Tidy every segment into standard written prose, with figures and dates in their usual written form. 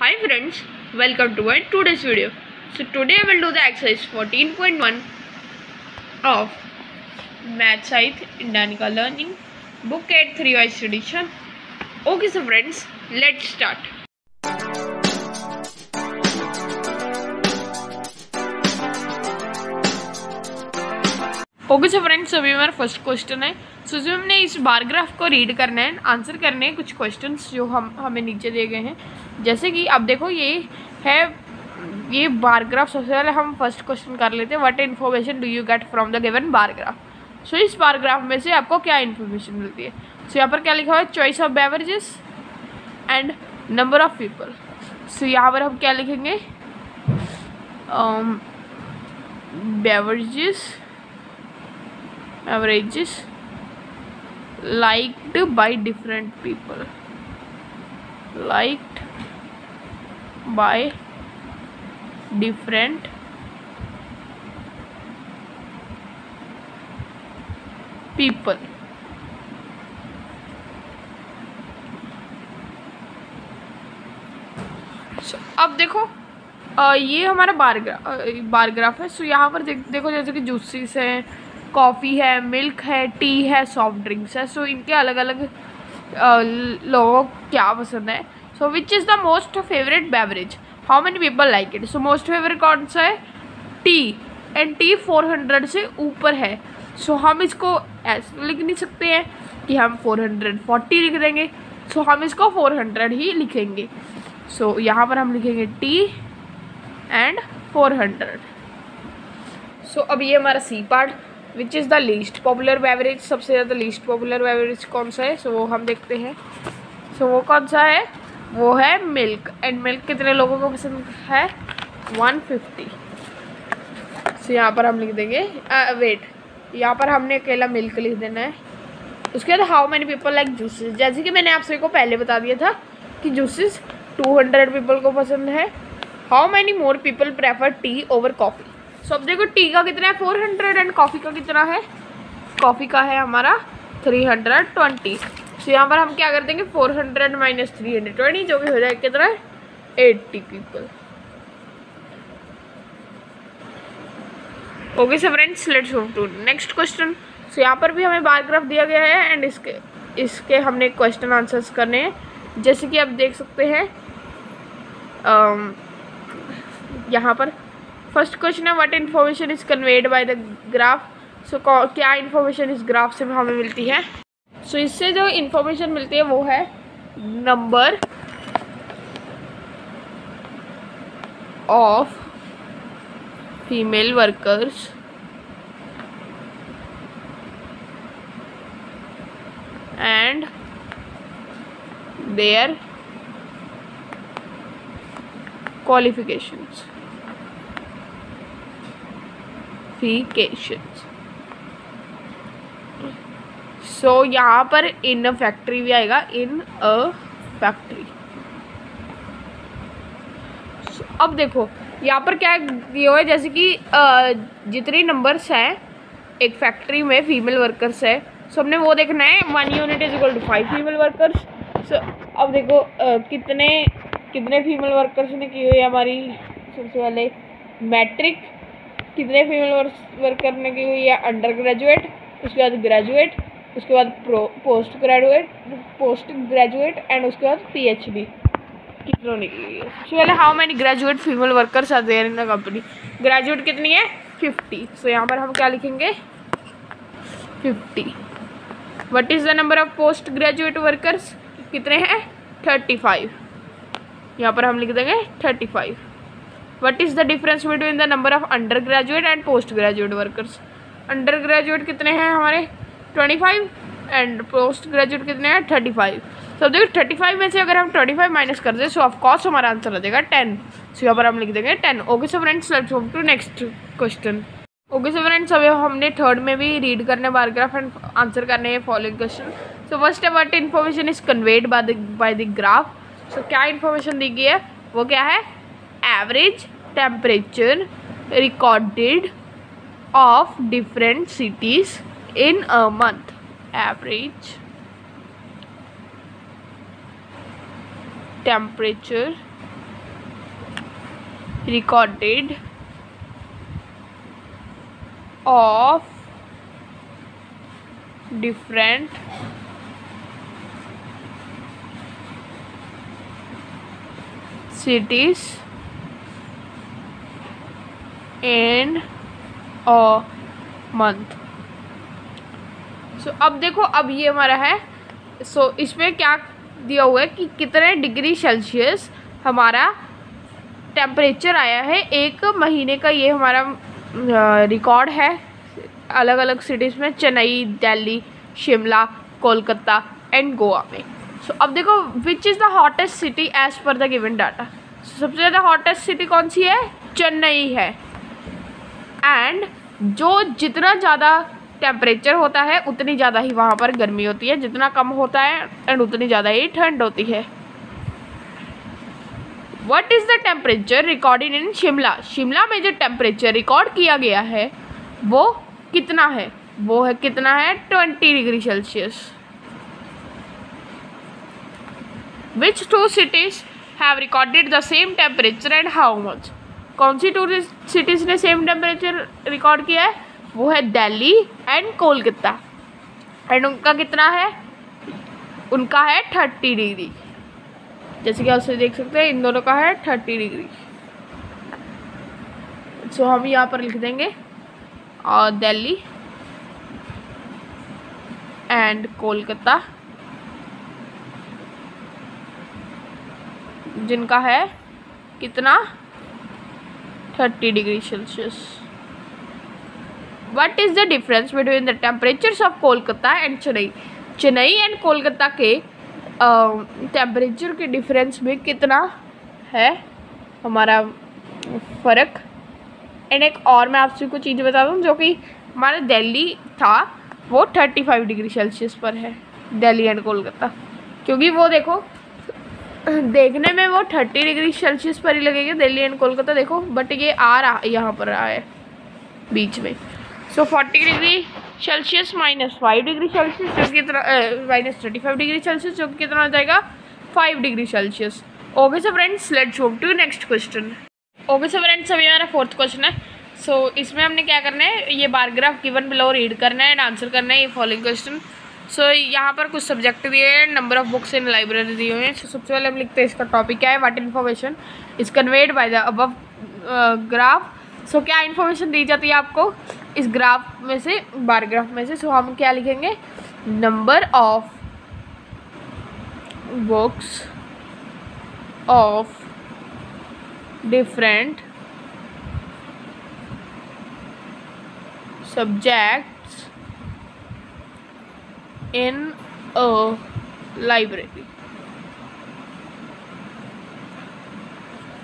Hi friends, welcome to my today's video. So today I will do the exercise 14.1 of Math Science Indianica Learning Book 8 3 Voice Edition. Okay, so friends, let's start. Okay so friends, अभी हमारा first question है। सो जो हमने इस bar graph को read करना है, answer करने हैं कुछ क्वेश्चंस जो हमें नीचे दिए गए हैं। जैसे कि आप देखो ये बार ग्राफ। सबसे पहले हम फर्स्ट क्वेश्चन कर लेते हैं, what information do you get from the given bar graph. So इस बार ग्राफ में से आपको क्या इन्फॉर्मेशन मिलती है। सो यहाँ पर क्या लिखा हुआ है, choice of beverages and number of people. So यहाँ पर हम क्या लिखेंगे, averages liked by different people, liked by different people। अब देखो ये हमारा बार ग्राफ है। सो यहाँ पर देखो जैसे कि जूसेस हैं, कॉफ़ी है, मिल्क है, टी है, सॉफ्ट ड्रिंक्स है। सो इनके अलग अलग लोगों को क्या पसंद है। So which is the most favourite beverage, how many people like it. So most favourite कौन सा है, टी, एंड टी 400 से ऊपर है। सो हम इसको ऐसे लिख नहीं सकते हैं कि हम 440 लिख देंगे। सो हम इसको 400 ही लिखेंगे। सो यहाँ पर हम लिखेंगे टी एंड 400। सो अब ये हमारा C part, which is the least popular beverage. सबसे ज़्यादा लीस्ट पॉपुलर बेवरेज कौन सा है, सो वो हम देखते हैं। सो वो कौन सा है, वो है मिल्क। एंड मिल्क कितने लोगों को पसंद है, 150। सो यहाँ पर हम लिख देंगे वेट, यहाँ पर हमने अकेला मिल्क लिख देना है। उसके बाद how many people like juices. जैसे कि मैंने आप सभी को पहले बता दिया था कि जूसेस 200 पीपल को पसंद है। How many more people prefer tea over coffee. So अब देखो टी का कितना है 400 एंड कॉफ़ी का कितना है, कॉफ़ी का है हमारा 320। सो यहाँ पर हम क्या कर देंगे, 400 माइनस 320 जो कि हो जाएगा कितना है 80 people. Okay so friends, let's move to next question. So यहाँ पर भी हमें बार ग्राफ दिया गया है एंड इसके हमने क्वेश्चन आंसर्स करने हैं। जैसे कि आप देख सकते हैं यहाँ पर फर्स्ट क्वेश्चन है, what information is conveyed by the graph. So क्या इन्फॉर्मेशन इस ग्राफ से हमें मिलती है। सो इससे जो इन्फॉर्मेशन मिलती है वो है number of female workers and their qualifications. So यहाँ पर इन अ फैक्ट्री भी आएगा, इन अ फैक्ट्री। अब देखो यहाँ पर क्या दिया हुआ है, जैसे कि जितने नंबर्स हैं एक फैक्ट्री में फीमेल वर्कर्स है। सो हमने वो देखना है, 1 unit is equal to 5 female workers. So अब देखो कितने फीमेल वर्कर्स ने की हुई है हमारी। सबसे पहले मैट्रिक, कितने फीमेल वर्कर ने की हुई है अंडर ग्रेजुएट, उसके बाद ग्रेजुएट, उसके बाद पोस्ट ग्रेजुएट एंड उसके बाद PhD कितनों ने की हुई है। सबसे पहले how many graduate female workers are there in the company. Graduate कितनी है 50। सो यहाँ पर हम क्या लिखेंगे 50। What is the number of post graduate workers, कितने हैं 35। यहाँ पर हम लिख देंगे 35। What is the difference between the number of undergraduate and post graduate workers। Under कितने हैं हमारे 25 एंड पोस्ट ग्रेजुएट कितने हैं 35। तो देखो 35 में से अगर हम 25 माइनस कर दें सो ऑफकोर्स हमारा आंसर आ जाएगा 10। सो यहाँ पर हम लिख देंगे 10। Okay so friends, let's move to next question. Okay so friends, अभी हमने थर्ड में भी रीड करने बार ग्राफ एंड आंसर करने हैं फॉलोइंग क्वेश्चन। सो फर्स्ट है, what information is conveyed by the graph. So क्या इन्फॉर्मेशन दी गई है, वो क्या है, average temperature recorded of different cities in a month. Average temperature recorded of different cities in a month। अब देखो, अब ये हमारा है। इसमें क्या दिया हुआ है कि कितने डिग्री सेल्सियस हमारा टेम्परेचर आया है एक महीने का। ये हमारा रिकॉर्ड है अलग अलग सिटीज़ में, चेन्नई, दिल्ली, शिमला, कोलकाता एंड गोवा में। अब देखो, which is the hottest city as per the given data. सबसे ज़्यादा हॉटेस्ट सिटी कौन सी है? चेन्नई है। एंड जो जितना ज़्यादा टेम्परेचर होता है उतनी ज़्यादा ही वहाँ पर गर्मी होती है, जितना कम होता है एंड उतनी ज़्यादा ही ठंड होती है। What is the temperature recorded in Shimla? Shimla में जो टेम्परेचर रिकॉर्ड किया गया है वो कितना है? वो है कितना है? 20 degree Celsius. Which two cities have recorded the same temperature and how much? कौन सी टू सिटीज़ ने सेम टेम्परेचर रिकॉर्ड किया है? वो है दिल्ली एंड कोलकाता। एंड उनका कितना है? उनका है 30 डिग्री। जैसे कि आप देख सकते हैं, इन दोनों का है 30 डिग्री। हम यहाँ पर लिख देंगे और दिल्ली एंड कोलकाता, जिनका है कितना? 30 degree Celsius. What is the difference between the temperatures of Kolkata and Chennai? Chennai and Kolkata के टेम्परेचर के डिफरेंस में कितना है हमारा फ़र्क? एंड एक और मैं आपसे कुछ चीज़ें बता दूँ, जो कि हमारा दिल्ली था वो 35 डिग्री सेल्सियस पर है, दिल्ली एंड कोलकाता। क्योंकि वो देखो, देखने में वो 30 डिग्री सेल्सियस पर ही लगेगा दिल्ली एंड कोलकाता, देखो, बट ये आ रहा यहाँ पर रहा है बीच में। 40 degree Celsius minus 5 degree Celsius, जो कि कितना? माइनस 35 डिग्री सेल्सियस, जो कि कितना हो जाएगा? 5 degree Celsius. Okay so friends, let's move to next question. Okay so friends, अभी हमारा 4th क्वेश्चन है। इसमें हमने क्या करना है? ये bar graph given below read करना है एंड आंसर करना है ये फॉलोइंग क्वेश्चन। यहाँ पर कुछ सब्जेक्ट दिए हैं, number of books in library दिए हुए हैं। सबसे पहले हम लिखते हैं इसका टॉपिक क्या है। What information is conveyed by the above graph. क्या इन्फॉर्मेशन दी जाती है आपको इस ग्राफ में से, बार ग्राफ में से? हम क्या लिखेंगे? Number of books of different subjects in a library.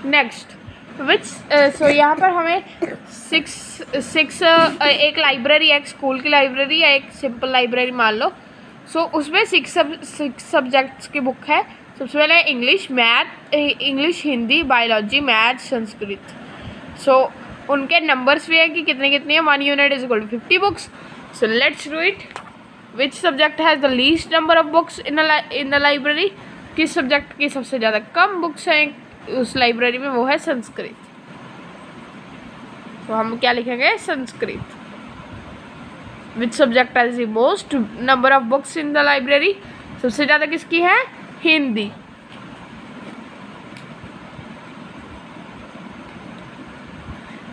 Next which यहाँ पर हमें सिक्स एक लाइब्रेरी, एक स्कूल की लाइब्रेरी या एक सिंपल लाइब्रेरी मान लो। उसमें 6 सब्जेक्ट्स की बुक है। सबसे पहले English, math, English, Hindi, biology, math, Sanskrit. उनके नंबर्स भी है कि कितने कितने हैं। 1 unit is equal to 50 books. Let's do it. Which subject has the least number of books in the library? किस सब्जेक्ट की सबसे ज़्यादा कम बुक्स हैं उस लाइब्रेरी में? वो है संस्कृत। हम क्या लिखेंगे? Sanskrit. Which subject has the most number of books in the library? सबसे ज़्यादा किसकी है? हिंदी।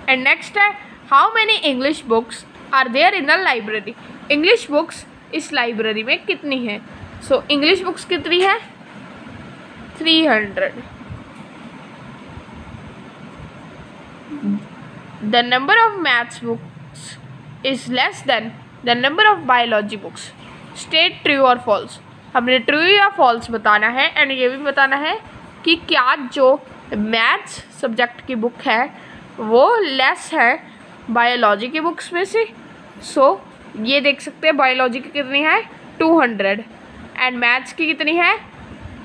एंड नेक्स्ट है, how many English books are there in the library? English books इस लाइब्रेरी में कितनी है? इंग्लिश बुक्स कितनी है? 300। The number of maths books is less than the number of biology books. State true or false. हमने true या false बताना है एंड ये भी बताना है कि क्या जो मैथ्स सब्जेक्ट की बुक है वो लेस है बायोलॉजी की बुक्स में से। ये देख सकते हैं बायोलॉजी की कितनी है? 200 एंड मैथ्स की कितनी है?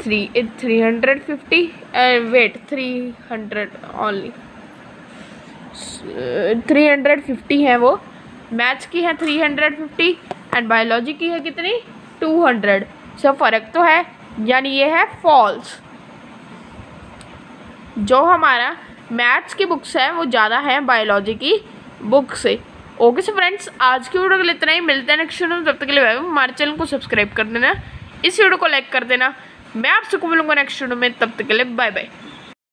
350 300 ओनली 350 है वो। मैथ्स की है 350 एंड बायोलॉजी की है कितनी? 200। फ़र्क तो है, यानी ये है फॉल्स। जो हमारा मैथ्स की बुक्स है वो ज़्यादा है बायोलॉजी की बुक से। ओके सो फ्रेंड्स, आज की वीडियो के लिए इतना ही, मिलते हैं नेक्स्ट वीडियो में। तब तक के लिए हमारे चैनल को सब्सक्राइब कर देना, इस वीडियो को लाइक कर देना। मैं आपसे को मिलूंगा नेक्स्ट वीडियो में, तब तक के लिए बाय बाय।